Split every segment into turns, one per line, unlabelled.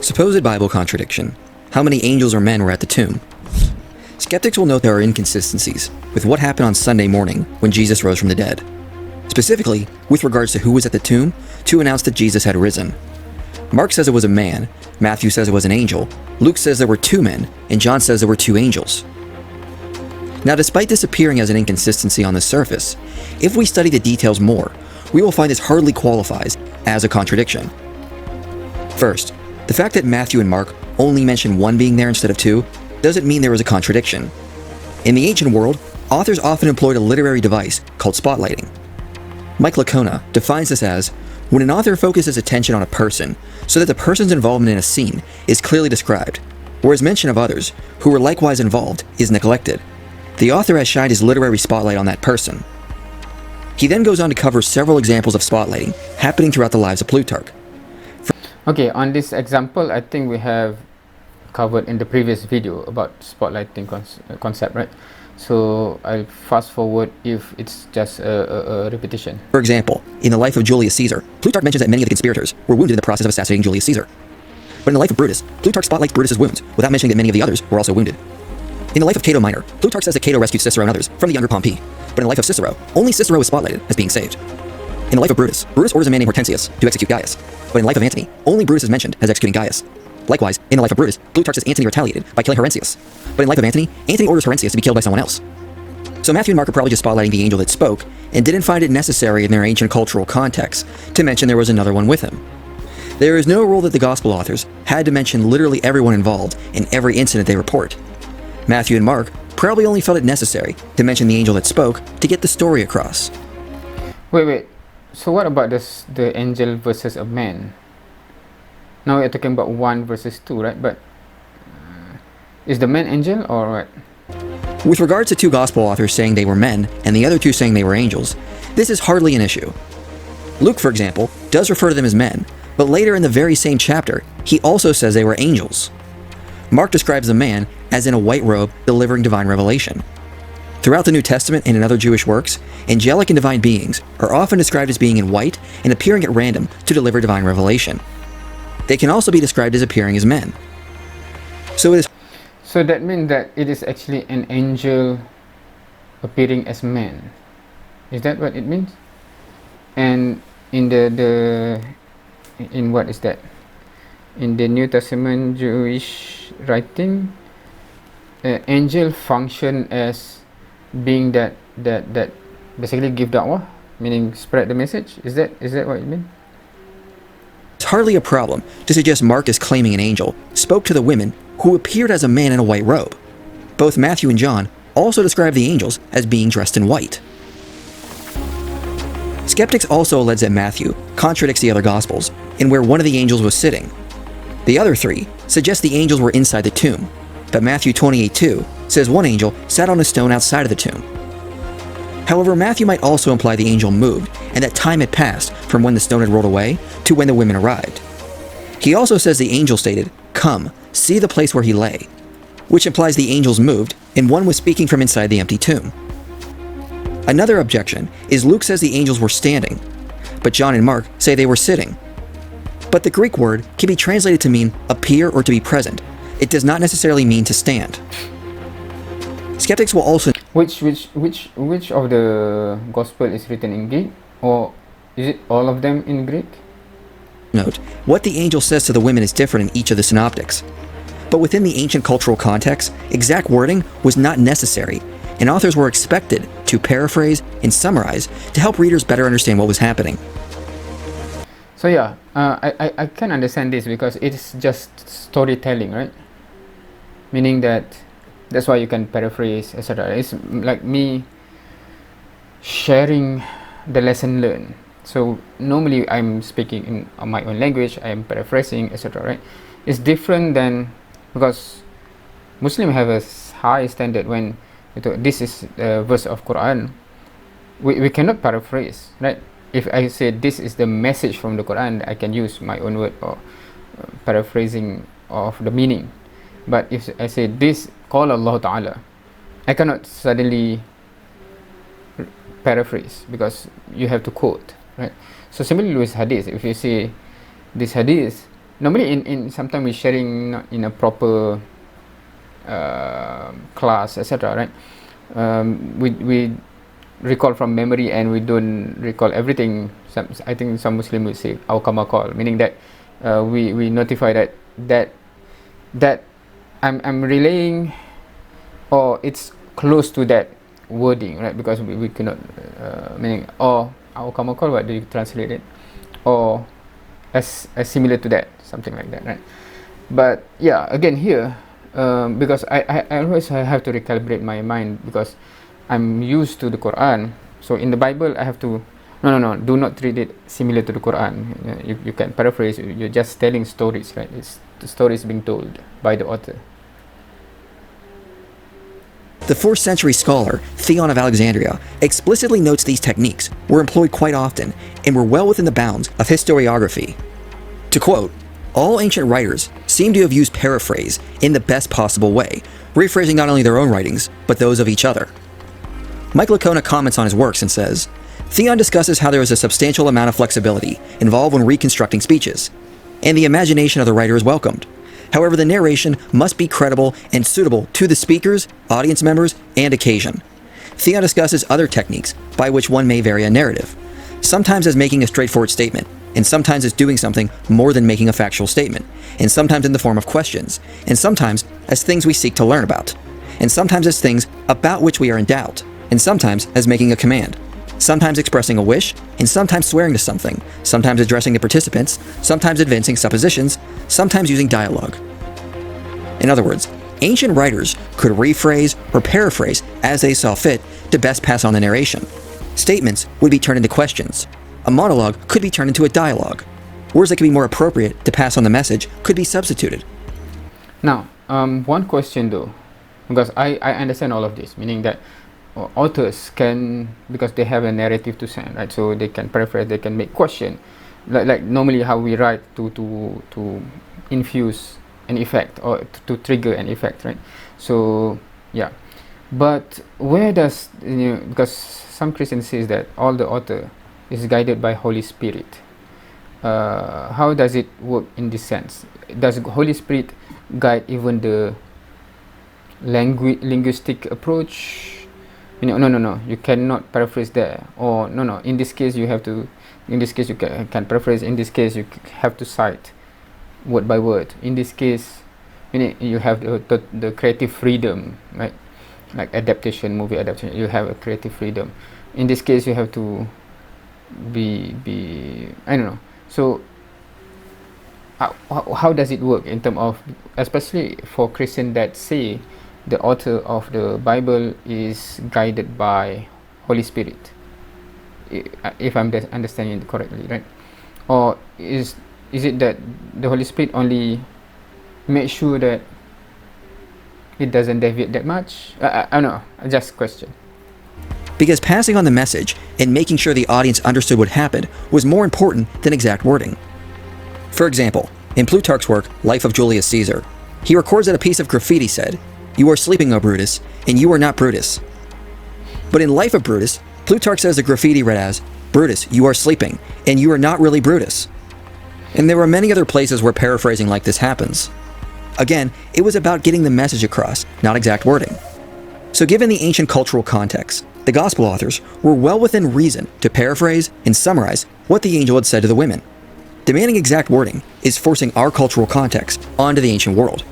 Supposed Bible contradiction. How many angels or men were at the tomb? Skeptics will note there are inconsistencies with what happened on Sunday morning when Jesus rose from the dead. Specifically, with regards to who was at the tomb to announce that Jesus had risen. Mark says it was a man, Matthew says it was an angel, Luke says there were 2 men, and John says there were 2 angels. Now, despite this appearing as an inconsistency on the surface, if we study the details more, we will find this hardly qualifies as a contradiction. First, the fact that Matthew and Mark only mention 1 being there instead of 2 doesn't mean there was a contradiction. In the ancient world, authors often employed a literary device called spotlighting. Mike Lacona defines this as when an author focuses attention on a person so that the person's involvement in a scene is clearly described, whereas mention of others who were likewise involved is neglected. The author has shined his literary spotlight on that person. He then goes on to cover several examples of spotlighting happening throughout the lives of Plutarch.
Okay, on this example, I think we have covered in the previous video about spotlighting concept, right? So I'll fast forward if it's just a repetition.
For example, in the life of Julius Caesar, Plutarch mentions that many of the conspirators were wounded in the process of assassinating Julius Caesar. But in the life of Brutus, Plutarch spotlights Brutus's wounds without mentioning that many of the others were also wounded. In the life of Cato Minor, Plutarch says that Cato rescued Cicero and others from the younger Pompey. But in the life of Cicero, only Cicero is spotlighted as being saved. In the life of Brutus, Brutus orders a man named Hortensius to execute Gaius. But in the life of Antony, only Brutus is mentioned as executing Gaius. Likewise, in the life of Brutus, Plutarch says Antony retaliated by killing Hortensius. But in the life of Antony, Antony orders Hortensius to be killed by someone else. So Matthew and Mark are probably just spotlighting the angel that spoke and didn't find it necessary in their ancient cultural context to mention there was another one with him. There is no rule that the gospel authors had to mention literally everyone involved in every incident they report. Matthew and Mark probably only felt it necessary to mention the angel that spoke to get the story across.
Wait. So what about the angel versus a man? Now we're talking about 1 versus 2, right? But is the man angel or what?
With regards to 2 gospel authors saying they were men and the other 2 saying they were angels, this is hardly an issue. Luke, for example, does refer to them as men, but later in the very same chapter, he also says they were angels. Mark describes the man as in a white robe delivering divine revelation. Throughout the New Testament and in other Jewish works, angelic and divine beings are often described as being in white and appearing at random to deliver divine revelation. They can also be described as appearing as men.
So that means that it is actually an angel appearing as man. Is that what it means? And in in what is that? In the New Testament Jewish writing, angel function as being that basically give da'wah, meaning spread the message. Is that what you mean?
It's hardly a problem to suggest Mark is claiming an angel spoke to the women who appeared as a man in a white robe. Both Matthew and John also describe the angels as being dressed in white. Skeptics also allege that Matthew contradicts the other Gospels in where one of the angels was sitting. The other 3 suggest the angels were inside the tomb, but Matthew 28:2 says one angel sat on a stone outside of the tomb. However, Matthew might also imply the angel moved and that time had passed from when the stone had rolled away to when the women arrived. He also says the angel stated, "Come, see the place where he lay," which implies the angels moved and one was speaking from inside the empty tomb. Another objection is Luke says the angels were standing, but John and Mark say they were sitting. But the Greek word can be translated to mean appear or to be present. It does not necessarily mean to stand. Skeptics will also...
Which of the gospel is written in Greek? Or is it all of them in Greek?
Note, what the angel says to the women is different in each of the synoptics. But within the ancient cultural context, exact wording was not necessary, and authors were expected to paraphrase and summarize to help readers better understand what was happening.
So yeah, I can understand this because it's just storytelling, right? Meaning that's why you can paraphrase, etc. It's like me sharing the lesson learned. So normally I'm speaking in my own language, I am paraphrasing, etc. Right? It's different than, because Muslims have a high standard when this is a verse of Quran. We cannot paraphrase, right? If I say this is the message from the Quran, I can use my own word or paraphrasing of the meaning. But if I say this, call Allah Ta'ala, I cannot suddenly paraphrase because you have to quote, right? So similarly with hadith, if you say this hadith normally in sometimes we sharing not in a proper class, etc., right? We recall from memory and we don't recall everything. I think some Muslim would say awkamakal, meaning that we notify that I'm relaying, or it's close to that wording, right? Because we cannot meaning, or awkamakal, what do you translate it, or as similar to that, something like that, right? But yeah, again here, because I always have to recalibrate my mind, because I'm used to the Quran. So in the Bible I have to no, do not treat it similar to the Quran. You can paraphrase, you're just telling stories, right? It's the stories being told by the author.
The 4th century scholar Theon of Alexandria explicitly notes these techniques were employed quite often and were well within the bounds of historiography. To quote, "All ancient writers seem to have used paraphrase in the best possible way, rephrasing not only their own writings, but those of each other." Mike Licona comments on his works and says, "Theon discusses how there is a substantial amount of flexibility involved when reconstructing speeches, and the imagination of the writer is welcomed. However, the narration must be credible and suitable to the speakers, audience members, and occasion." Theon discusses other techniques by which one may vary a narrative, sometimes as making a straightforward statement, and sometimes as doing something more than making a factual statement, and sometimes in the form of questions, and sometimes as things we seek to learn about, and sometimes as things about which we are in doubt, and sometimes as making a command, sometimes expressing a wish, and sometimes swearing to something, sometimes addressing the participants, sometimes advancing suppositions, sometimes using dialogue. In other words, ancient writers could rephrase or paraphrase as they saw fit to best pass on the narration. Statements would be turned into questions. A monologue could be turned into a dialogue. Words that could be more appropriate to pass on the message could be substituted.
Now, one question though, because I understand all of this, meaning that authors can, because they have a narrative to send, right? So they can paraphrase, they can make question, like normally how we write to infuse an effect or to trigger an effect, right? So yeah, but where does, because some Christians says that all the author is guided by Holy Spirit. How does it work in this sense? Does Holy Spirit guide even the linguistic approach? No, you cannot paraphrase there, or no, in this case you have to, in this case you can paraphrase, in this case you have to cite word by word, in this case you have the creative freedom, right? Like adaptation, movie adaptation, you have a creative freedom. In this case you have to be I don't know. So how does it work in terms of, especially for Christians that say the author of the Bible is guided by Holy Spirit, if I'm understanding it correctly, right? Or is it that the Holy Spirit only makes sure that it doesn't deviate that much? I don't know, just a question.
Because passing on the message and making sure the audience understood what happened was more important than exact wording. For example, in Plutarch's work, Life of Julius Caesar, he records that a piece of graffiti said, "You are sleeping, O Brutus, and you are not Brutus." But in Life of Brutus, Plutarch says the graffiti read as, "Brutus, you are sleeping, and you are not really Brutus." And there are many other places where paraphrasing like this happens. Again, it was about getting the message across, not exact wording. So given the ancient cultural context, the gospel authors were well within reason to paraphrase and summarize what the angel had said to the women. Demanding exact wording is forcing our cultural context onto the ancient world.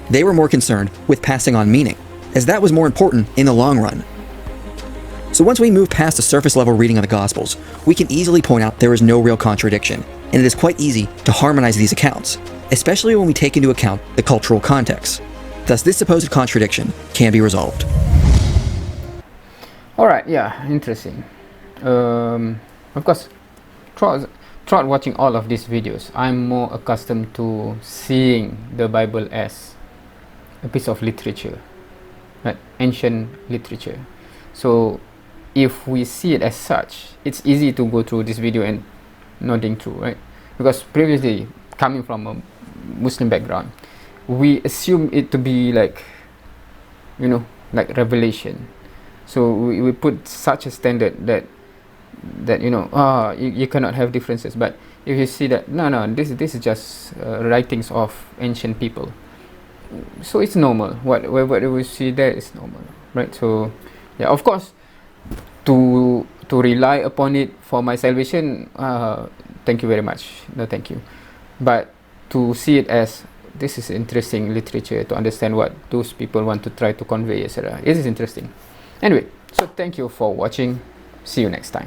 They were more concerned with passing on meaning, as that was more important in the long run. So once we move past the surface level reading of the Gospels, we can easily point out there is no real contradiction, and it is quite easy to harmonize these accounts, especially when we take into account the cultural context. Thus, this supposed contradiction can be resolved.
Alright, yeah, interesting. Of course, throughout watching all of these videos, I'm more accustomed to seeing the Bible as a piece of literature, right? Ancient literature. So if we see it as such, it's easy to go through this video and nodding through, right? Because previously, coming from a Muslim background, we assume it to be like, like revelation. So we put such a standard that you cannot have differences. But if you see that this is just writings of ancient people, so it's normal. What we see there is normal, right? So yeah, of course, to rely upon it for my salvation, thank you very much, no thank you. But to see it as this is interesting literature to understand what those people want to try to convey, etc., it is interesting. Anyway, so thank you for watching. See you next time.